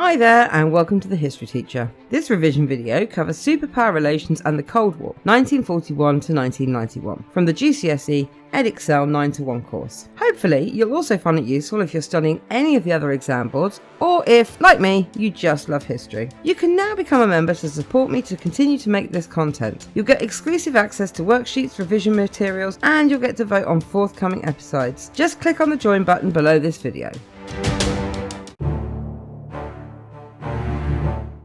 Hi there and welcome to the History Teacher. This revision video covers Superpower Relations and the Cold War, 1941 to 1991, from the GCSE Edexcel 9-1 course. Hopefully you'll also find it useful if you're studying any of the other exam boards, or if, like me, you just love history. You can now become a member to support me to continue to make this content. You'll get exclusive access to worksheets, revision materials, and you'll get to vote on forthcoming episodes. Just click on the join button below this video.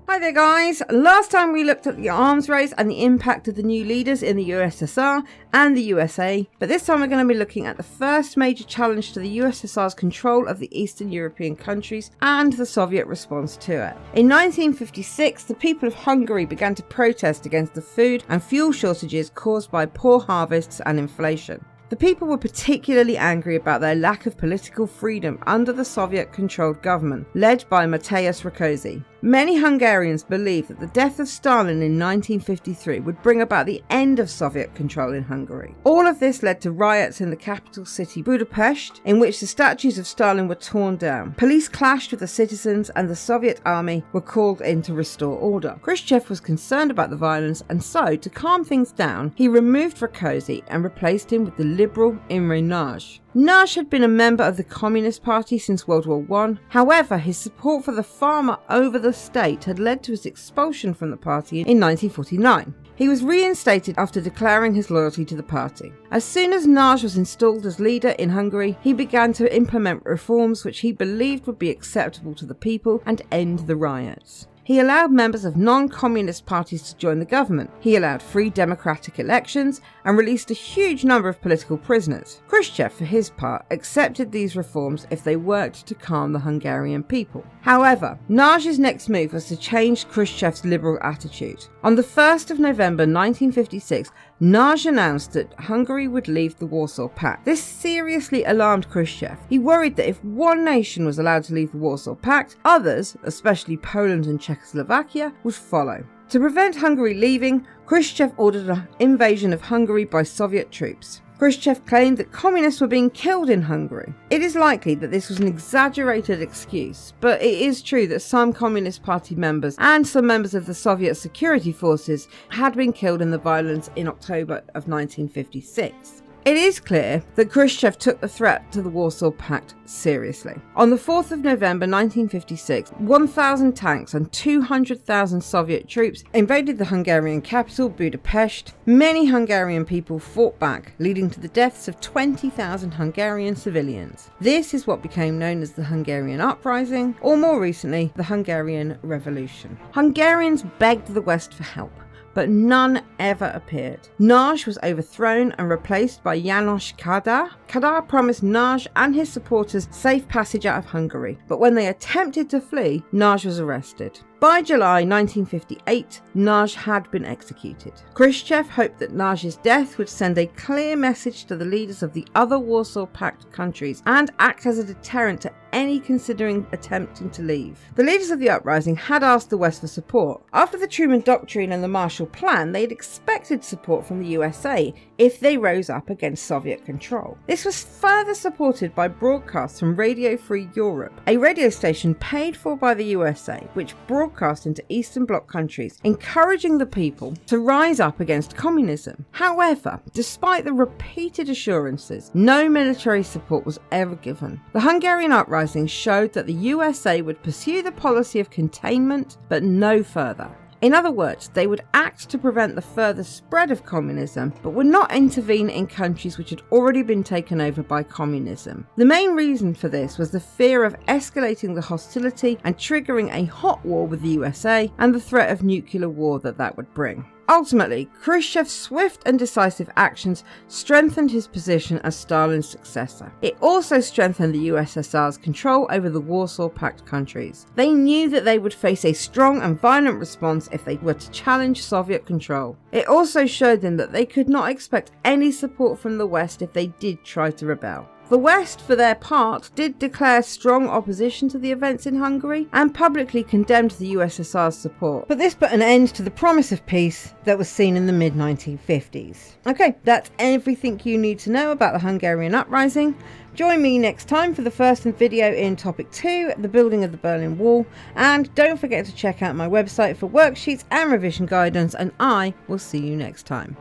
Hi there guys, last time we looked at the arms race and the impact of the new leaders in the USSR and the USA, but this time we're going to be looking at the first major challenge to the USSR's control of the Eastern European countries and the Soviet response to it. In 1956, the people of Hungary began to protest against the food and fuel shortages caused by poor harvests and inflation. The people were particularly angry about their lack of political freedom under the Soviet-controlled government, led by Mateusz Rákosi. Many Hungarians believed that the death of Stalin in 1953 would bring about the end of Soviet control in Hungary. All of this led to riots in the capital city Budapest, in which the statues of Stalin were torn down. Police clashed with the citizens and the Soviet army were called in to restore order. Khrushchev was concerned about the violence, and so, to calm things down, he removed Rákosi and replaced him with the liberal Imre Nagy. Nagy had been a member of the Communist Party since World War I. However, his support for the farmer over the state had led to his expulsion from the party in 1949. He was reinstated after declaring his loyalty to the party. As soon as Nagy was installed as leader in Hungary, he began to implement reforms which he believed would be acceptable to the people and end the riots. He allowed members of non-communist parties to join the government. He allowed free democratic elections and released a huge number of political prisoners. Khrushchev, for his part, accepted these reforms if they worked to calm the Hungarian people. However, Nagy's next move was to change Khrushchev's liberal attitude. On the 1st of November 1956, Nagy announced that Hungary would leave the Warsaw Pact. This seriously alarmed Khrushchev. He worried that if one nation was allowed to leave the Warsaw Pact, others, especially Poland and Czechoslovakia, would follow. To prevent Hungary leaving, Khrushchev ordered an invasion of Hungary by Soviet troops. Khrushchev claimed that communists were being killed in Hungary. It is likely that this was an exaggerated excuse, but it is true that some Communist Party members and some members of the Soviet security forces had been killed in the violence in October of 1956. It is clear that Khrushchev took the threat to the Warsaw Pact seriously. On the 4th of November 1956, 1,000 tanks and 200,000 Soviet troops invaded the Hungarian capital, Budapest. Many Hungarian people fought back, leading to the deaths of 20,000 Hungarian civilians. This is what became known as the Hungarian Uprising, or more recently, the Hungarian Revolution. Hungarians begged the West for help, but none ever appeared. Nagy was overthrown and replaced by János Kádár. Kádár promised Nagy and his supporters safe passage out of Hungary, but when they attempted to flee, Nagy was arrested. By July 1958, Nagy had been executed. Khrushchev hoped that Nagy's death would send a clear message to the leaders of the other Warsaw Pact countries and act as a deterrent to any considering attempting to leave. The leaders of the uprising had asked the West for support. After the Truman Doctrine and the Marshall Plan, they had expected support from the USA if they rose up against Soviet control. This was further supported by broadcasts from Radio Free Europe, a radio station paid for by the USA, which broadcast into Eastern Bloc countries, encouraging the people to rise up against communism. However, despite the repeated assurances, no military support was ever given. The Hungarian Uprising showed that the USA would pursue the policy of containment, but no further. In other words, they would act to prevent the further spread of communism, but would not intervene in countries which had already been taken over by communism. The main reason for this was the fear of escalating the hostility and triggering a hot war with the USA and the threat of nuclear war that would bring. Ultimately, Khrushchev's swift and decisive actions strengthened his position as Stalin's successor. It also strengthened the USSR's control over the Warsaw Pact countries. They knew that they would face a strong and violent response if they were to challenge Soviet control. It also showed them that they could not expect any support from the West if they did try to rebel. The West, for their part, did declare strong opposition to the events in Hungary and publicly condemned the USSR's support. But this put an end to the promise of peace that was seen in the mid-1950s. Okay, that's everything you need to know about the Hungarian Uprising. Join me next time for the first video in topic 2, the building of the Berlin Wall, and don't forget to check out my website for worksheets and revision guidance, and I will see you next time.